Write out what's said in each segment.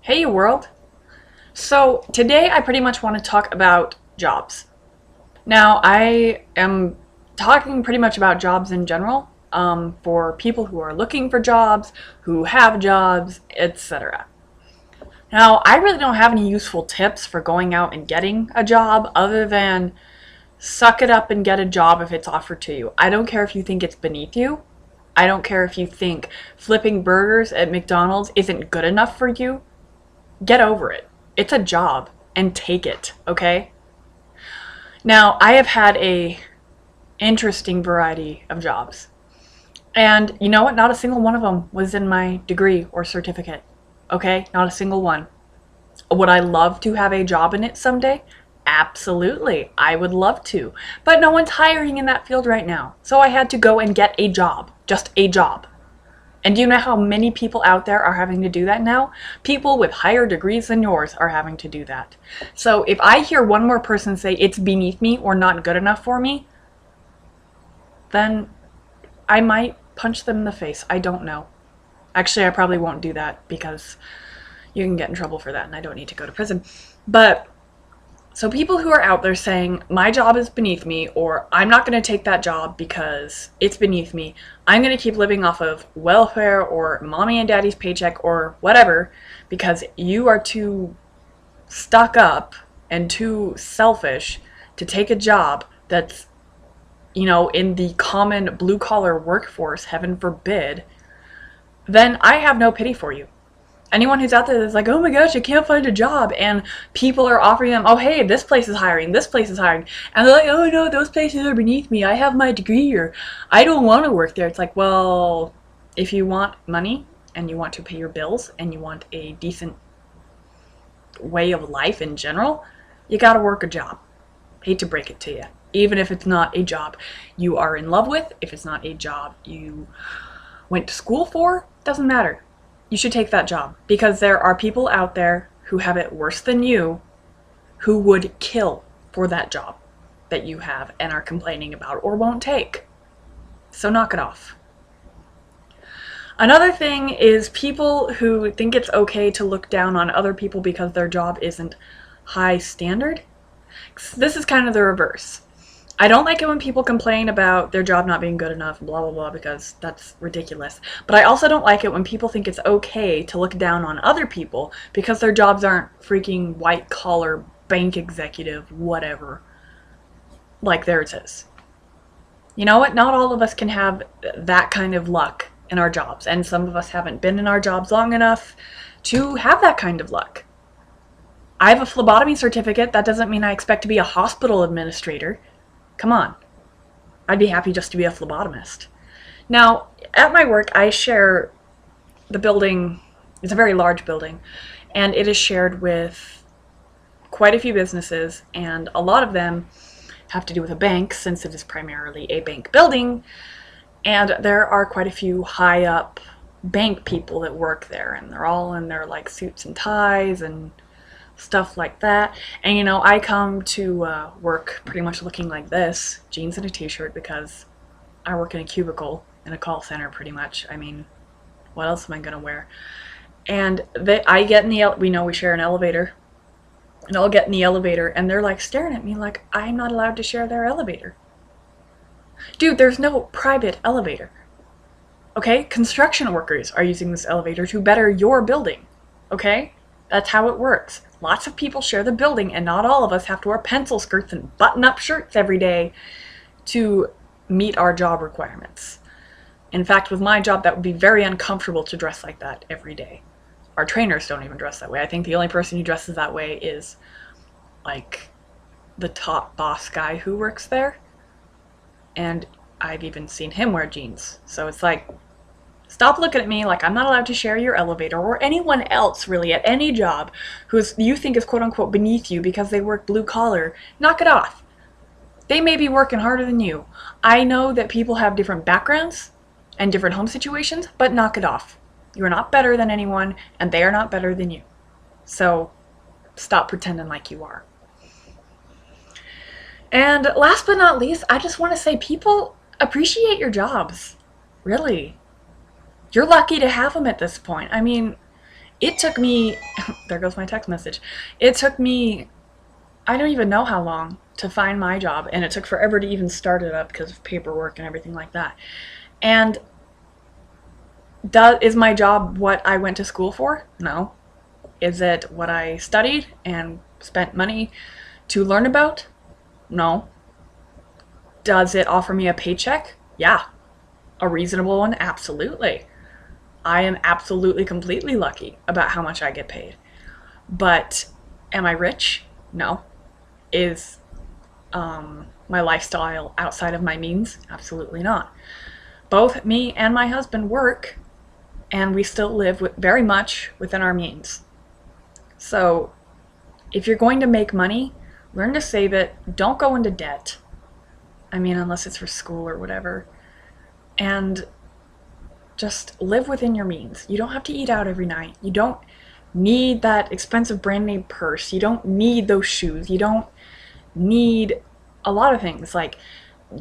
Hey world! So today I pretty much want to talk about jobs. Now I am talking pretty much about jobs in general, for people who are looking for jobs, who have jobs, etc. Now I really don't have any useful tips for going out and getting a job other than suck it up and get a job if it's offered to you. I don't care if you think it's beneath you. I don't care if you think flipping burgers at McDonald's isn't good enough for you. Get over it. It's a job and take it, okay? Now, I have had a interesting variety of jobs. And you know what? Not a single one of them was in my degree or certificate. Okay? Not a single one. Would I love to have a job in it someday? Absolutely. I would love to. But no one's hiring in that field right now. So I had to go and get a job. Just a job. And do you know how many people out there are having to do that now? People with higher degrees than yours are having to do that. So if I hear one more person say it's beneath me or not good enough for me, then I might punch them in the face. I don't know. Actually, I probably won't do that because you can get in trouble for that and I don't need to go to prison. But so people who are out there saying, my job is beneath me, or I'm not going to take that job because it's beneath me, I'm going to keep living off of welfare or mommy and daddy's paycheck or whatever because you are too stuck up and too selfish to take a job that's, in the common blue-collar workforce, heaven forbid, then I have no pity for you. Anyone who's out there that's like, oh my gosh, I can't find a job, and people are offering them, oh hey, this place is hiring, this place is hiring, and they're like, oh no, those places are beneath me, I have my degree, or I don't want to work there. It's like, well, if you want money, and you want to pay your bills, and you want a decent way of life in general, you gotta work a job. Hate to break it to you. Even if it's not a job you are in love with, if it's not a job you went to school for, doesn't matter. You should take that job because there are people out there who have it worse than you who would kill for that job that you have and are complaining about or won't take. So knock it off. Another thing is people who think it's okay to look down on other people because their job isn't high standard. This is kind of the reverse. I don't like it when people complain about their job not being good enough, blah, blah, blah, because that's ridiculous. But I also don't like it when people think it's okay to look down on other people because their jobs aren't freaking white-collar, bank executive, whatever, like theirs is. You know what? Not all of us can have that kind of luck in our jobs, and some of us haven't been in our jobs long enough to have that kind of luck. I have a phlebotomy certificate. That doesn't mean I expect to be a hospital administrator. Come on. I'd be happy just to be a phlebotomist. Now, at my work, I share the building. It's a very large building, and it is shared with quite a few businesses, and a lot of them have to do with a bank since it is primarily a bank building, and there are quite a few high up bank people that work there, and they're all in their like suits and ties and stuff like that. And I come to work pretty much looking like this, jeans and a t-shirt, because I work in a cubicle in a call center pretty much. I mean, what else am I gonna wear? And I get in the we share an elevator, and I'll get in the elevator and they're like staring at me like I'm not allowed to share their elevator. Dude, there's no private elevator. Okay? Construction workers are using this elevator to better your building. Okay? That's how it works. Lots of people share the building, and not all of us have to wear pencil skirts and button-up shirts every day to meet our job requirements. In fact, with my job, that would be very uncomfortable to dress like that every day. Our trainers don't even dress that way. I think the only person who dresses that way is, like, the top boss guy who works there. And I've even seen him wear jeans. So it's like, stop looking at me like I'm not allowed to share your elevator, or anyone else really at any job who you think is quote unquote beneath you because they work blue collar. Knock it off. They may be working harder than you. I know that people have different backgrounds and different home situations, but knock it off. You are not better than anyone, and they are not better than you. So stop pretending like you are. And last but not least, I just want to say people appreciate your jobs. Really. You're lucky to have them at this point. I mean, It took me, there goes my text message. It took me, I don't even know how long to find my job, and it took forever to even start it up because of paperwork and everything like that. And is my job what I went to school for? No. Is it what I studied and spent money to learn about? No. Does it offer me a paycheck? Yeah. A reasonable one? Absolutely. I am absolutely completely lucky about how much I get paid. But am I rich? No. Is my lifestyle outside of my means? Absolutely not. Both me and my husband work, and we still live very much within our means. So if you're going to make money, learn to save it. Don't go into debt. I mean, unless it's for school or whatever. And just live within your means. You don't have to eat out every night. You don't need that expensive brand name purse. You don't need those shoes. You don't need a lot of things. Like,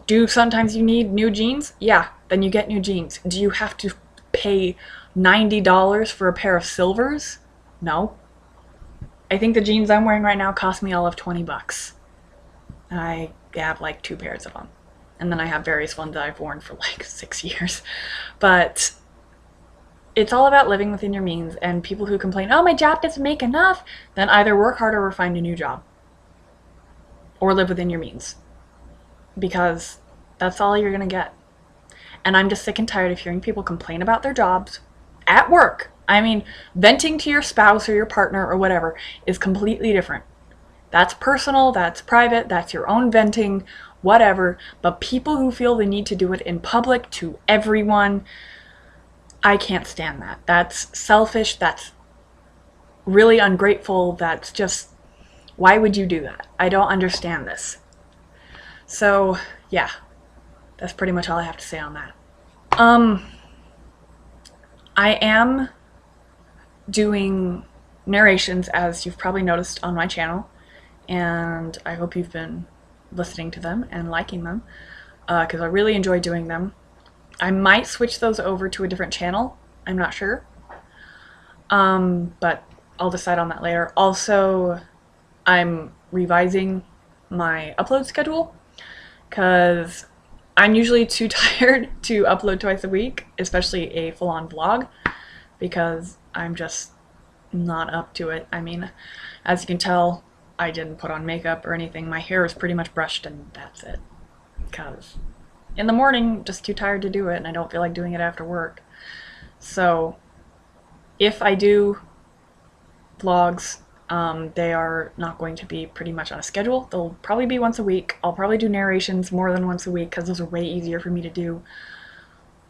do sometimes you need new jeans? Yeah, then you get new jeans. Do you have to pay $90 for a pair of silvers? No. I think the jeans I'm wearing right now cost me all of 20 bucks. I have like 2 pairs of them. And then I have various ones that I've worn for like 6 years. But it's all about living within your means, and people who complain, oh, my job doesn't make enough, then either work harder or find a new job. Or live within your means. Because that's all you're gonna get. And I'm just sick and tired of hearing people complain about their jobs at work. I mean, venting to your spouse or your partner or whatever is completely different. That's personal, that's private, that's your own venting, whatever. But people who feel the need to do it in public to everyone, I can't stand that. That's selfish, that's really ungrateful, that's just, why would you do that? I don't understand this. So, yeah, that's pretty much all I have to say on that. I am doing narrations, as you've probably noticed on my channel, and I hope you've been listening to them and liking them, because I really enjoy doing them. I might switch those over to a different channel, I'm not sure, but I'll decide on that later. Also, I'm revising my upload schedule, because I'm usually too tired to upload twice a week, especially a full-on vlog, because I'm just not up to it. I mean, as you can tell, I didn't put on makeup or anything. My hair is pretty much brushed and that's it. Because in the morning, just too tired to do it, and I don't feel like doing it after work. So if I do vlogs, they are not going to be pretty much on a schedule. They'll probably be once a week. I'll probably do narrations more than once a week because those are way easier for me to do.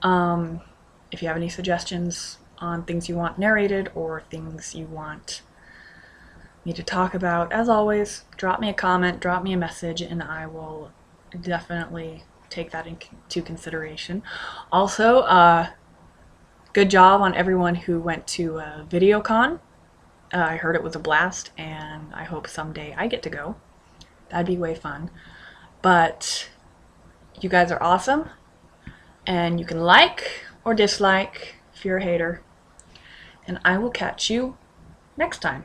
If you have any suggestions on things you want narrated or things you want me to talk about, as always, drop me a comment, drop me a message, and I will definitely take that into consideration. Also, good job on everyone who went to VideoCon. I heard it was a blast, and I hope someday I get to go. That'd be way fun. But you guys are awesome, and you can like or dislike if you're a hater, and I will catch you next time.